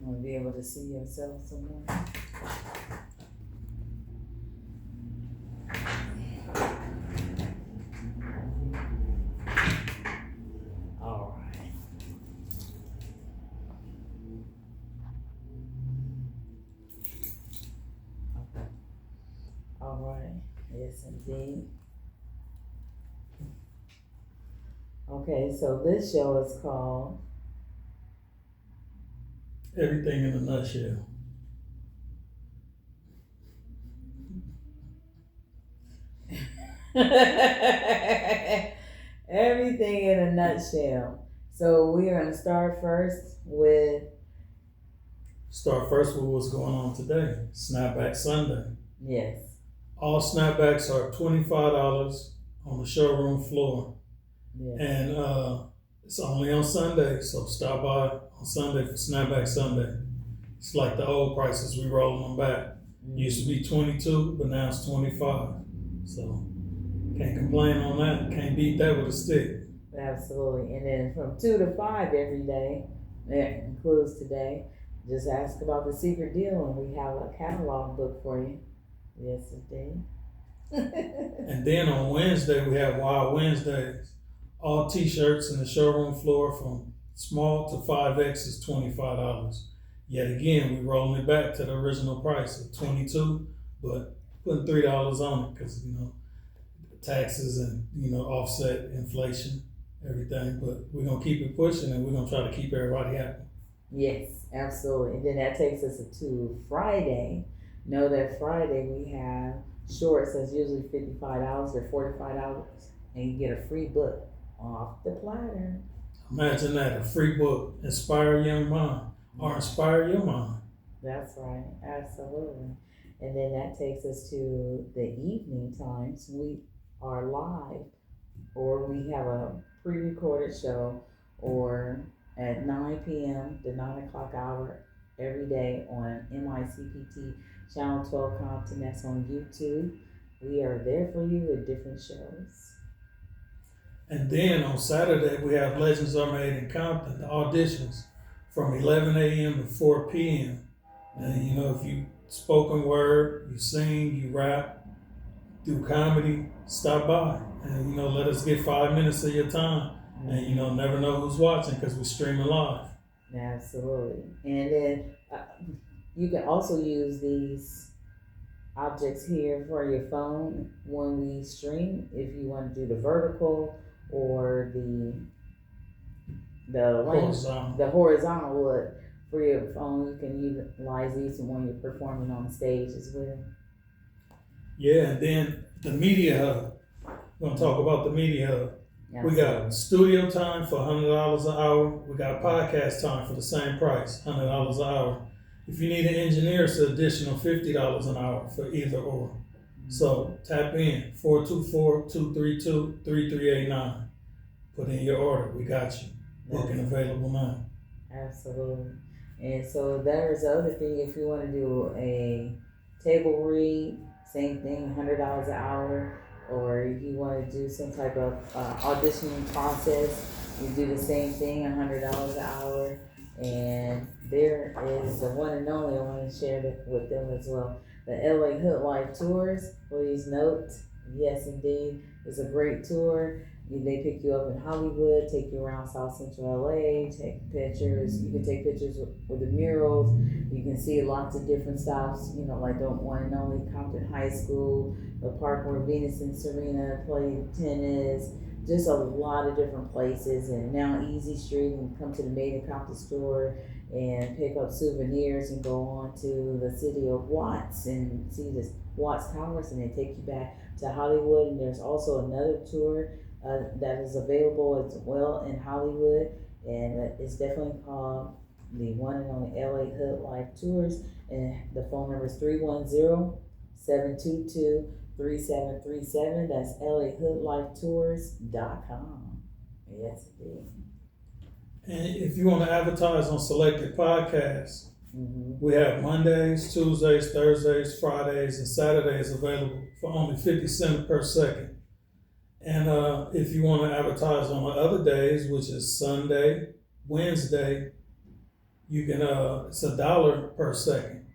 want to be able to see yourself some more. All right. Okay. All right. Yes, indeed. Okay, so this show is called Everything in a nutshell. Everything in a Nutshell. So we're gonna start first with Start first with what's going on today. Snapback Sunday. yes, All snapbacks are $25 on the showroom floor. yes. And it's only on Sunday, so stop by on Sunday for Snapback Sunday. It's like the old prices, we rolling them back. Used to be 22, but now it's 25. So can't complain on that. Can't beat that with a stick. Absolutely. And then from 2 to 5 every day, that includes today, just ask about the secret deal and we have a catalog book for you. Yes, indeed. And then on Wednesday, we have Wild Wednesdays. All t-shirts in the showroom floor from small to 5X is $25. Yet again, we rolling it back to the original price of 22, but putting $3 on it because, taxes and, offset inflation, everything. But we're going to keep it pushing and we're going to try to keep everybody happy. Yes, absolutely. And then that takes us to Friday. Know that Friday we have shorts that's usually $55 or $45 and you get a free book off the platter. Imagine that, a free book, Inspire Young Mind or Inspire Your Mind. That's right, absolutely. And then that takes us to the evening times. We are live or we have a pre-recorded show or at 9 p.m. the 9 o'clock hour every day on MICPT Channel 12 Compton. That's on YouTube. We are there for you with different shows. And then on Saturday, we have Legends Are Made in Compton, the auditions from 11 a.m. to 4 p.m. And, if you spoken word, you sing, you rap, do comedy, stop by. And, let us get 5 minutes of your time. And, never know who's watching because we're streaming live. Absolutely. And then you can also use these objects here for your phone when we stream. If you want to do the vertical or the horizontal look for your phone, you can utilize these when you're performing on stage as well. Yeah, and then the Media Hub. We're going to talk about the Media Hub. Absolutely. We got studio time for $100 an hour. We got podcast time for the same price, $100 an hour. If you need an engineer, it's an additional $50 an hour for either or. So tap in 424-232-3389. Put in your order. We got you. Booking available now. Absolutely. And so there's the other thing. If you want to do a table read, same thing, $100 an hour. Or you want to do some type of auditioning process, you do the same thing, $100 an hour. And there is the one and only, I want to share that with them as well. The LA Hood Life Tours, please note, yes indeed, it's a great tour. They pick you up in Hollywood, take you around South Central LA, take pictures. You can take pictures with the murals. You can see lots of different stops, like the one and only Compton High School, the park where Venus and Serena played tennis, just a lot of different places. And now Easy Street, and come to the Made in Compton store and pick up souvenirs and go on to the city of Watts and see the Watts Towers, and they take you back to Hollywood. And there's also another tour that is available as well in Hollywood, and it's definitely called the one and only LA Hood Life Tours, and the phone number is 310-722-3737. That's LAHoodLifeTours.com. Yes, indeed. And if you want to advertise on selected podcasts, we have Mondays, Tuesdays, Thursdays, Fridays, and Saturdays available for only 50 cents per second. And if you want to advertise on the other days, which is Sunday, Wednesday, You can it's $1 per second,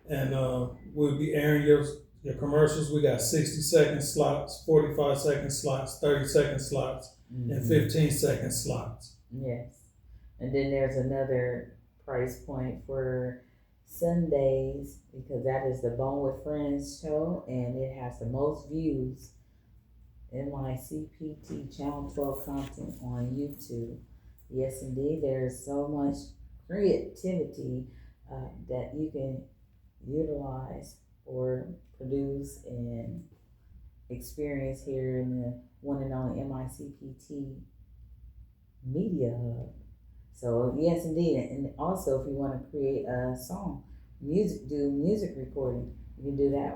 and we'll be airing your commercials. We got 60-second slots, 45-second slots, 30-second slots, and 15-second slots. Yes. And then there's another price point for Sundays, because that is the Bone with Friends show, and it has the most views in my CPT Channel 12 content on YouTube. Yes, indeed, there's so much creativity that you can utilize or produce and experience here in the one and only MICPT Media Hub. So yes, indeed, and also if you want to create a song, do music recording, you can do that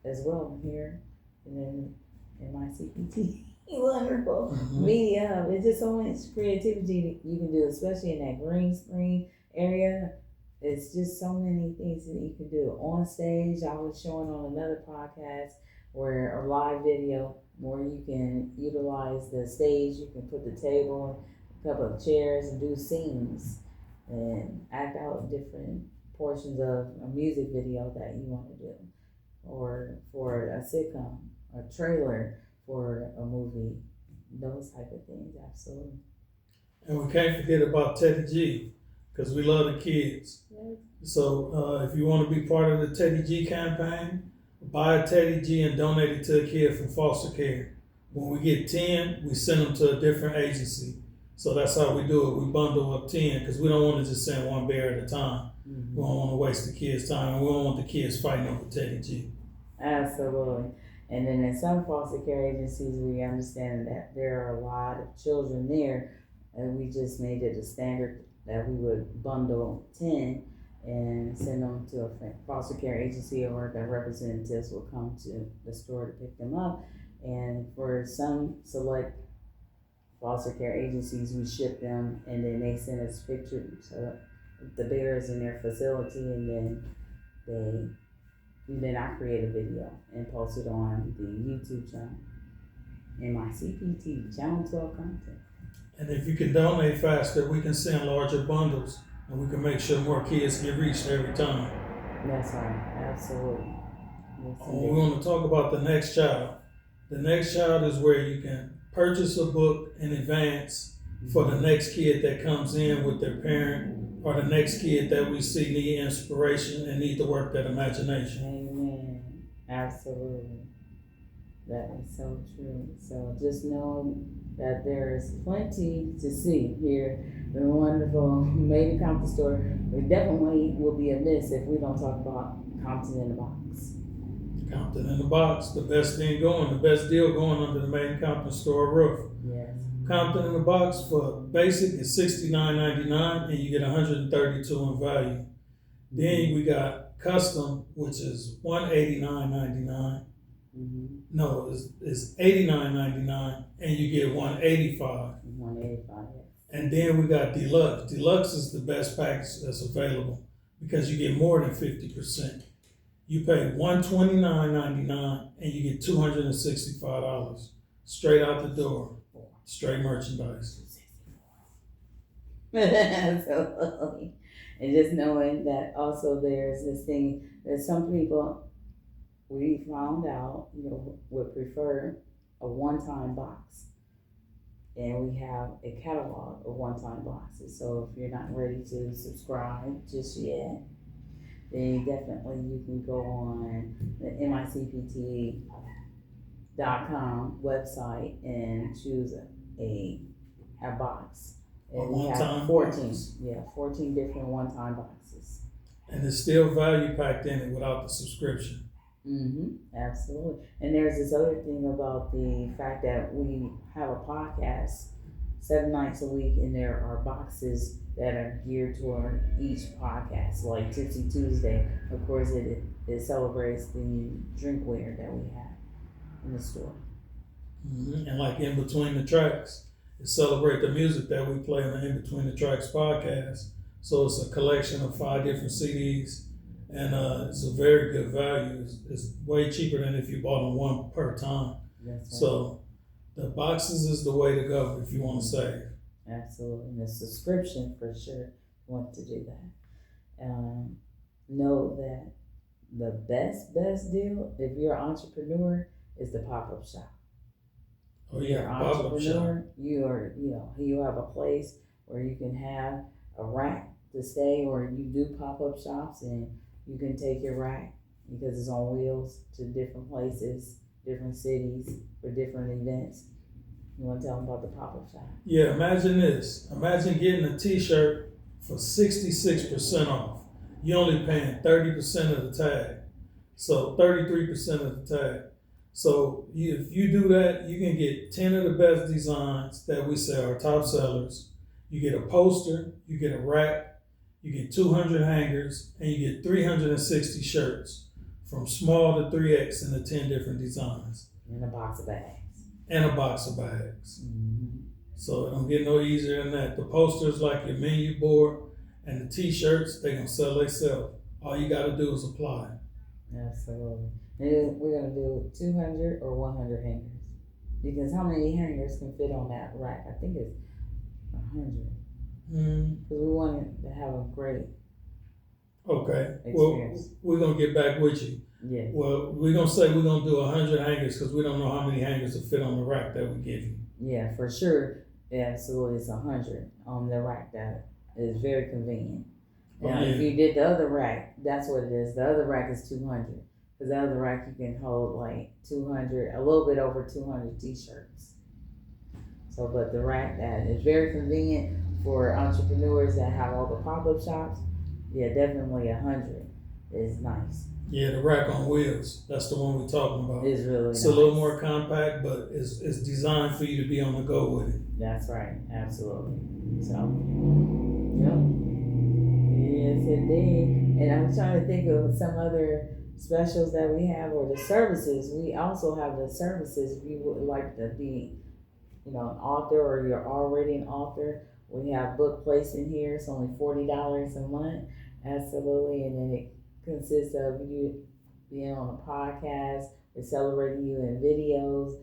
as well here in MICPT. Wonderful Media Hub. It's just so much creativity that you can do, especially in that green screen area. It's just so many things that you can do on stage. I was showing on another podcast where a live video where you can utilize the stage. You can put the table, a couple of chairs, and do scenes and act out different portions of a music video that you want to do, or for a sitcom, a trailer for a movie, those type of things. Absolutely. And we can't forget about Teddy G, because we love the kids. Yes. So if you want to be part of the Teddy G campaign, buy a Teddy G and donate it to a kid from foster care. When we get 10, we send them to a different agency. So that's how we do it. We bundle up 10 because we don't want to just send one bear at a time. We don't want to waste the kids' time, and we don't want the kids fighting over Teddy G. Absolutely. And then in some foster care agencies, we understand that there are a lot of children there, and we just made it a standard that we would bundle 10 and send them to a foster care agency, or the representatives will come to the store to pick them up. And for some select foster care agencies, we ship them and then they send us pictures of the bears in their facility, and then I create a video and post it on the YouTube channel in my CPT Channel 12 content. And if you can donate faster, we can send larger bundles, and we can make sure more kids get reached every time. That's right, absolutely. Yes, We want to talk about the next child. The next child is where you can purchase a book in advance for the next kid that comes in with their parent, or the next kid that we see need inspiration and need to work that imagination. Amen. Absolutely. That is so true. So just know that there is plenty to see here in the wonderful Made in Compton store. We definitely will be amiss if we don't talk about Compton in the Box. Compton in the Box, the best thing going, the best deal going under the Made in Compton store roof. Yes. Compton in the Box for basic is $69.99, and you get $132 in value. Then we got custom, which is $189.99. No, it's $89.99, and you get $185. $185. Yes. And then we got deluxe. Deluxe is the best package that's available because you get more than 50%. You pay $129.99 and you get $265 straight out the door, straight merchandise. Absolutely. And just knowing that also there's this thing that some people we found out, would prefer a one-time box. And we have a catalog of one-time boxes. So if you're not ready to subscribe just yet, then definitely you can go on the MICPT.com website and choose a box. And we have 14 different one-time boxes. And there's still value packed in it without the subscription. Absolutely. And there's this other thing about the fact that we have a podcast 7 nights a week, and there are boxes that are geared toward each podcast, like Tipsy Tuesday. Of course, it celebrates the drinkware that we have in the store. And like In Between the Tracks, it celebrates the music that we play on the In Between the Tracks podcast. So it's a collection of 5 different CDs. And it's a very good value. It's way cheaper than if you bought them one per time. That's right. So the boxes is the way to go if you want to save. Absolutely. And the subscription for sure, want to do that. Know that the best deal if you're an entrepreneur is the pop-up shop. Oh If yeah, you're an pop-up shop. entrepreneur, you have a place where you can have a rack to stay, or you do pop-up shops and you can take your rack because it's on wheels to different places, different cities for different events. You want to tell them about the pop-up shop? Yeah, imagine this. Imagine getting a t-shirt for 66% off. You're only paying 30% of the tag. So 33% of the tag. So if you do that, you can get 10 of the best designs that we say are top sellers. You get a poster, you get a rack, you get 200 hangers, and you get 360 shirts from small to 3X in the 10 different designs. And a box of bags. And a box of bags. Mm-hmm. So it don't get no easier than that. The posters like your menu board and the t-shirts, they gonna sell themselves. All you gotta do is apply. Absolutely. And we're going to do 200 or 100 hangers. Because how many hangers can fit on that rack? I think it's 100. Because we wanted to have a great Okay. experience. Well, we're going to get back with you. Yeah. Well, we're going to say we're going to do 100 hangers because we don't know how many hangers will fit on the rack that we give you. Yeah, for sure. Yeah, absolutely. It's 100 on the rack. That is very convenient. Now, if you did the other rack, that's what it is. The other rack is 200. Because the other rack, you can hold like 200, a little bit over 200 t-shirts. So, but the rack that is very convenient for entrepreneurs that have all the pop-up shops, yeah, definitely 100 is nice. Yeah, the rack on wheels. That's the one we're talking about. It's really It's nice. A little more compact, but it's designed for you to be on the go with it. That's right. Absolutely. So, yep. Yes, indeed. And I'm trying to think of some other specials that we have, or the services. We also have the services. If you would like to be, an author, or you're already an author, we have book placement here. It's only $40 a month. Absolutely. And then it consists of you being on a podcast, we're celebrating you in videos,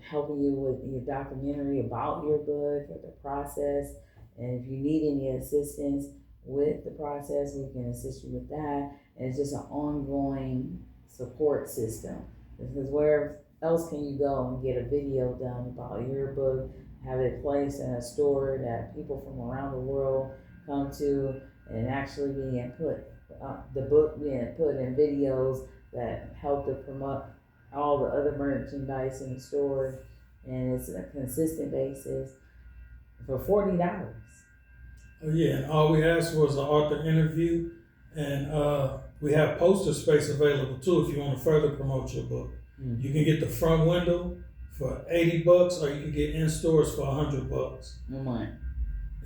helping you with your documentary about your book, or the process. And if you need any assistance with the process, we can assist you with that. And it's just an ongoing support system. Because where else can you go and get a video done about your book, have it placed in a store that people from around the world come to, and actually being put, the book being put in videos that help to promote all the other merchandise in the store. And it's a consistent basis for $40. Oh yeah, and all we asked for was an author interview, and we have poster space available too if you want to further promote your book. Mm-hmm. You can get the front window for $80, or you can get in stores for $100. Mm-hmm.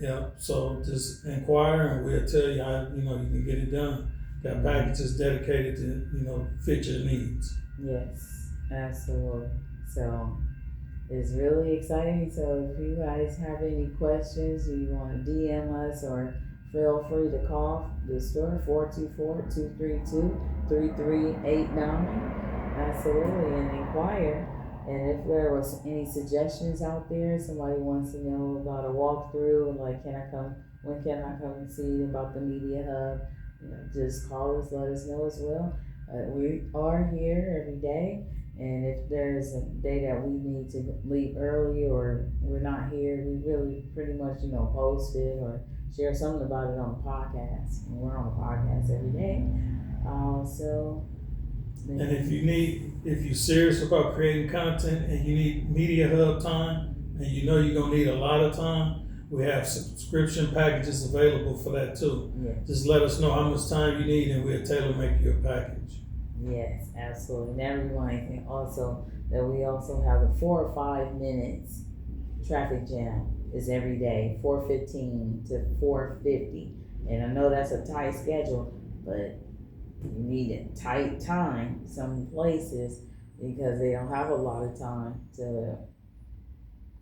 Yeah, so just inquire and we'll tell you how you can get it done. Got packages dedicated to fit your needs. Yes, absolutely. So it's really exciting. So if you guys have any questions, or you want to DM us, or feel free to call the store 424-232-3389. Absolutely, and inquire. And if there was any suggestions out there, somebody wants to know about a walkthrough, like when can I come and see about the Media Hub, just call us, let us know as well. We are here every day, and if there's a day that we need to leave early or we're not here, we really pretty much, post it or share something about it on the podcast. And we're on the podcast every day. And if you're serious about creating content and you need Media Hub time, and you're gonna need a lot of time, we have subscription packages available for that too. Yes. Just let us know how much time you need and we'll tailor make you a package. Yes, absolutely. And everyone also that we also have a 4 or 5 minutes traffic jam is every day, 4:15 to 4:50. And I know that's a tight schedule, but you need a tight time some places because they don't have a lot of time to,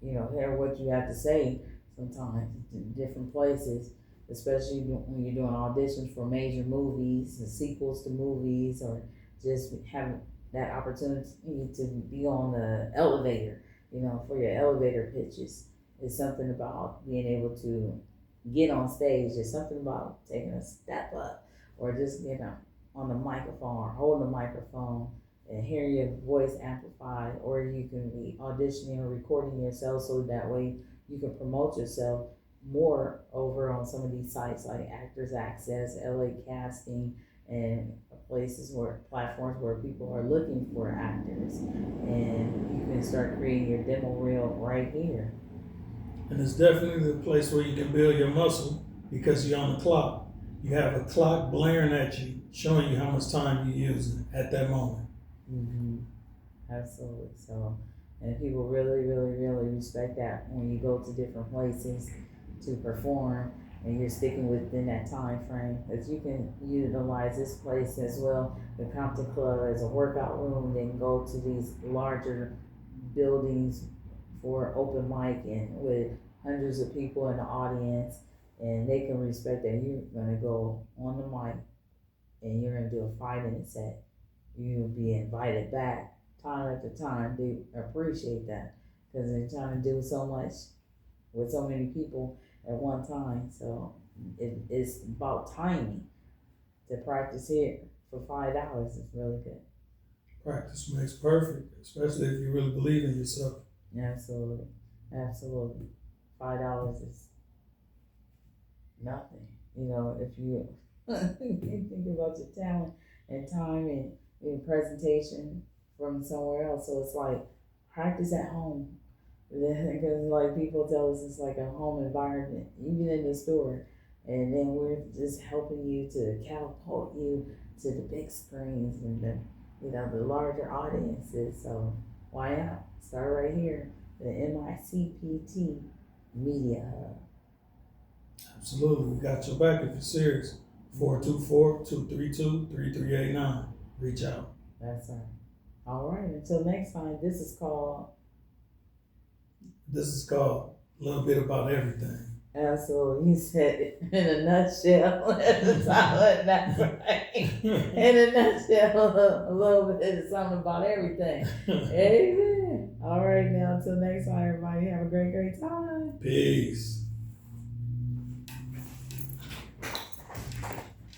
hear what you have to say sometimes in different places, especially when you're doing auditions for major movies and sequels to movies, or just have that opportunity to be on the elevator, for your elevator pitches. It's something about being able to, get on stage. There's something about taking a step up, or just getting on the microphone, or holding the microphone and hearing your voice amplified, or you can be auditioning or recording yourself so that way you can promote yourself more over on some of these sites like Actors Access, LA Casting, and places where platforms where people are looking for actors, and you can start creating your demo reel right here. And it's definitely the place where you can build your muscle because you're on the clock. You have a clock blaring at you, showing you how much time you're using at that moment. Mm-hmm. Absolutely. So, and people really, really, really respect that when you go to different places to perform and you're sticking within that time frame. That you can utilize this place as well, the Compton Club, as a workout room, then go to these larger buildings for open mic and with hundreds of people in the audience, and they can respect that you're gonna go on the mic and you're gonna do a 5 minute set. You'll be invited back time after time. They appreciate that because they're trying to do so much with so many people at one time. So it's about timing. To practice here for $5 is really good. Practice makes perfect, especially if you really believe in yourself. Absolutely, absolutely. $5 is nothing. You know, if you think about your talent and time and your presentation from somewhere else. So it's like practice at home. Because like people tell us it's like a home environment, even in the store. And then we're just helping you to catapult you to the big screens and the larger audiences. So why not start right here, the MICPT Media Hub. Absolutely. We got your back if you're serious. 424-232-3389. Reach out. That's right. All right. Until next time, this is called A Little Bit About Everything. Absolutely. You said it in a nutshell at the time of that, right? In a nutshell, a little bit of something about everything. Amen. All right, now, until next time, everybody, have a great, great time. Peace.